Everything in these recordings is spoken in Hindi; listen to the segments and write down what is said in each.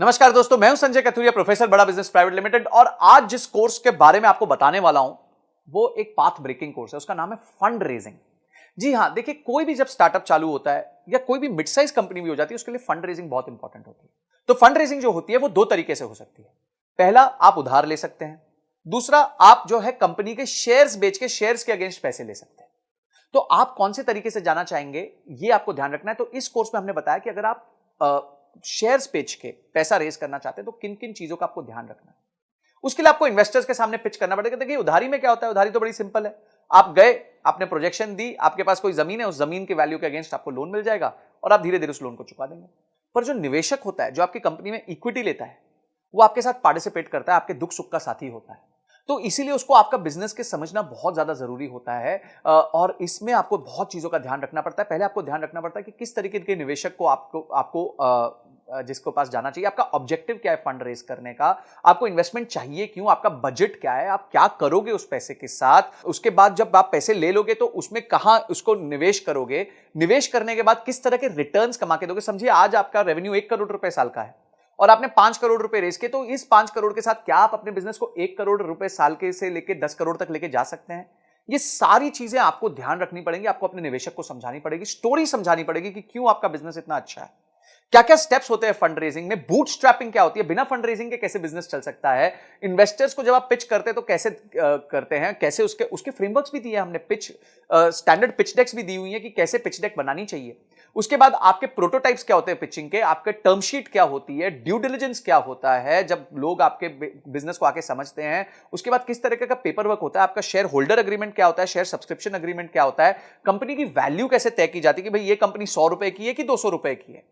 नमस्कार दोस्तों, मैं हूं संजय कथुरिया, प्रोफेसर बड़ा बिजनेस प्राइवेट लिमिटेड। और आज जिस कोर्स के बारे में आपको बताने वाला हूं वो एक पाथ ब्रेकिंग कोर्स है। उसका नाम है फंड रेजिंग। जी हां, देखिए, कोई भी जब स्टार्टअप चालू होता है या कोई भी मिड साइज कंपनी भी हो जाती है, उसके लिए फंड रेजिंग बहुत इंपॉर्टेंट होती है। तो फंड रेजिंग जो होती है वो दो तरीके से हो सकती है। पहला, आप उधार ले सकते हैं। दूसरा, आप जो है कंपनी के शेयर्स बेच के शेयर्स के अगेंस्ट पैसे ले सकते हैं। तो आप कौन से तरीके से जाना चाहेंगे, ये आपको ध्यान रखना है। तो इस कोर्स में हमने बताया कि अगर आप शेयर्स बेच के पैसा रेज करना चाहते हैं तो किन किन चीजों का आपको ध्यान रखना है। उसके लिए आपको इन्वेस्टर्स के सामने पिच करना पड़ेगा। देखिए, उधारी में क्या होता है, उधारी तो बड़ी सिंपल है। आप गए, आपने प्रोजेक्शन दी, आपके पास कोई जमीन है, उस जमीन के वैल्यू के अगेंस्ट आपको लोन मिल जाएगा और आप धीरे धीरे उस लोन को चुका देंगे। पर जो निवेशक होता है, जो आपकी कंपनी में इक्विटी लेता है, वो आपके साथ पार्टिसिपेट करता है, आपके दुख सुख का साथी होता है। तो इसीलिए उसको आपका बिजनेस के समझना बहुत ज्यादा जरूरी होता है। और इसमें आपको बहुत चीजों का ध्यान रखना पड़ता है। पहले आपको ध्यान रखना पड़ता है कि किस तरीके के निवेशक को आपको जिसको पास जाना चाहिए, आपका ऑब्जेक्टिव क्या है फंड रेज करने का, आपको इन्वेस्टमेंट चाहिए क्यों, आपका बजट क्या है, आप क्या करोगे उस पैसे के साथ। उसके बाद जब आप पैसे ले लोगे तो उसमें कहां उसको निवेश करोगे, निवेश करने के बाद किस तरह के रिटर्न्स कमा के दोगे। समझिए, आज आपका रेवेन्यू 1 करोड़ रुपए साल का है और आपने 5 करोड़ रुपए रेज किए, तो इस 5 करोड़ के साथ क्या आप अपने बिजनेस को 1 करोड़ रुपए साल के से लेके 10 करोड़ तक लेके जा सकते हैं। ये सारी चीजें आपको ध्यान रखनी पड़ेंगी, आपको अपने निवेशक को समझानी पड़ेगी, स्टोरी समझानी पड़ेगी कि क्यों आपका बिजनेस इतना अच्छा है, क्या क्या स्टेप्स होते हैं फंड रेजिंग में, बूटस्ट्रैपिंग क्या होती है, बिना फंड रेजिंग के कैसे बिजनेस चल सकता है, इन्वेस्टर्स को जब आप पिच करते हैं तो कैसे करते हैं, कैसे उसके फ्रेमवर्क्स भी दिए हैं हमने, स्टैंडर्ड पिच डेक्स भी दी हुई है कि कैसे पिच डेक बनानी चाहिए। उसके बाद आपके प्रोटोटाइप्स क्या होते हैं पिचिंग के, आपके टर्म शीट क्या होती है, ड्यू डिलिजेंस क्या होता है जब लोग आपके बिजनेस को आके समझते हैं, उसके बाद किस तरह का पेपर वर्क होता है, आपका शेयर होल्डर एग्रीमेंट क्या होता है, शेयर सब्सक्रिप्शन एग्रीमेंट क्या होता है, कंपनी की वैल्यू कैसे तय की जाती है कि भाई ये कंपनी 100 रुपए की है कि 200 रुपए की है।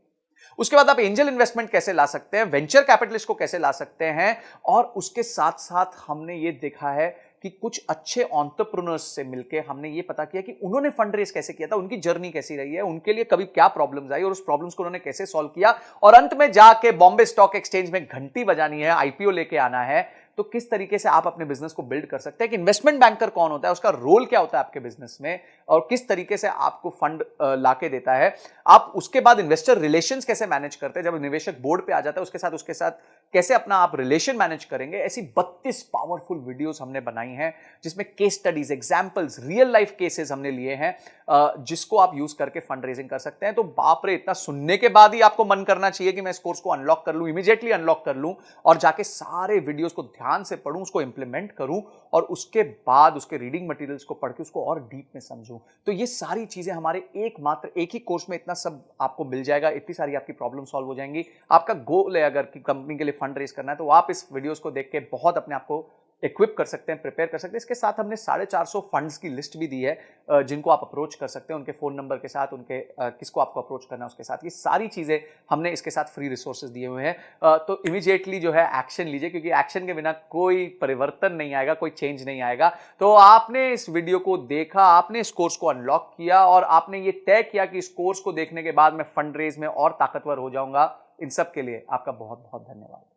उसके बाद आप एंजल इन्वेस्टमेंट कैसे ला सकते हैं, वेंचर कैपिटलिस्ट को कैसे ला सकते हैं। और उसके साथ साथ हमने ये देखा है कि कुछ अच्छे एंटरप्रेन्योर्स से मिलकर हमने ये पता किया कि उन्होंने फंड रेज कैसे किया था, उनकी जर्नी कैसी रही है, उनके लिए कभी क्या प्रॉब्लम्स आई और उस प्रॉब्लम्स को उन्होंने कैसे सॉल्व किया। और अंत में जाके बॉम्बे स्टॉक एक्सचेंज में घंटी बजानी है, आईपीओ लेके आना है। तो किस तरीके से आप अपने बिजनेस को बिल्ड कर सकते हैं, कि इन्वेस्टमेंट बैंकर कौन होता है, उसका रोल क्या होता है आपके बिजनेस में, और किस तरीके से आपको फंड लाके देता है। आप उसके बाद इन्वेस्टर रिलेशंस कैसे मैनेज करते हैं, जब निवेशक बोर्ड पे आ जाता है उसके साथ कैसे अपना आप रिलेशन मैनेज करेंगे। ऐसी 32 पावरफुल वीडियोस हमने बनाई हैं जिसमें case studies, examples, real life cases हमने लिए हैं, जिसको आप यूज करके फंड रेजिंग कर सकते हैं। तो बाप रे, इतना सुनने के बाद ही आपको मन करना चाहिए कि मैं इस कोर्स को अनलॉक कर लूं, इमीडिएटली अनलॉक कर लूं और जाके सारे वीडियोस को ध्यान से पढूं, उसको इंप्लीमेंट करूं और उसके बाद उसके रीडिंग मटेरियल्स को पढ़ के उसको और डीप में समझूं। तो ये सारी चीजें हमारे एक ही कोर्स में इतना सब आपको मिल जाएगा, इतनी सारी आपकी प्रॉब्लम सॉल्व हो जाएंगी। आपका गोल है अगर कि कंपनी के लिए फंड रेज करना है तो आप इस वीडियोस को देख के बहुत अपने आप को इक्विप कर सकते हैं, प्रिपेयर कर सकते हैं। इसके साथ हमने 450 फंड्स की लिस्ट भी दी है जिनको आप अप्रोच कर सकते हैं, उनके फोन नंबर के साथ, उनके किसको आपको अप्रोच करना है उसके साथ। ये सारी चीजें हमने इसके साथ फ्री रिसोर्सेज दिए हुए हैं। तो इमीडिएटली जो है एक्शन लीजिए, क्योंकि एक्शन के बिना कोई परिवर्तन नहीं आएगा, कोई चेंज नहीं आएगा। तो आपने इस वीडियो को देखा, आपने इस कोर्स को अनलॉक किया और आपने ये तय किया कि इस कोर्स को देखने के बाद मैं फंड रेज में और ताकतवर हो जाऊंगा। इन सब के लिए आपका बहुत बहुत धन्यवाद।